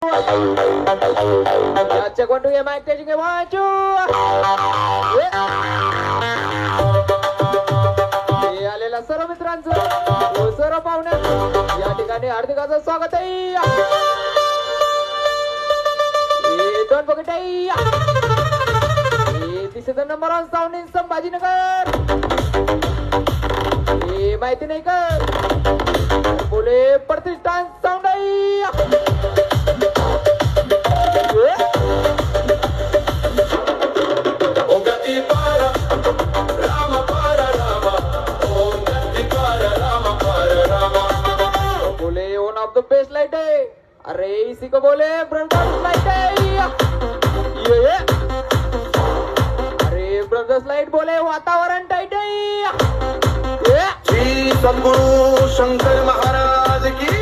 Check 1 2 mic testing 1 2 आलेल्या सर्व मित्रांचं सर्व पाहुण्यांचं या ठिकाणी हार्दिक स्वागत आहे. दोन बघत आहे. This is the number on sound in Sambhajinagar. माहिती नाही का बोले प्रतिष्ठान साऊंड आहे. बेस्ट लाइट है. अरे इसी को बोले ब्रदर्स लाइट है. ये अरे ब्रदर्स लाइट बोले वातावरण टाइट है. श्री सद्गुरु शंकर महाराज की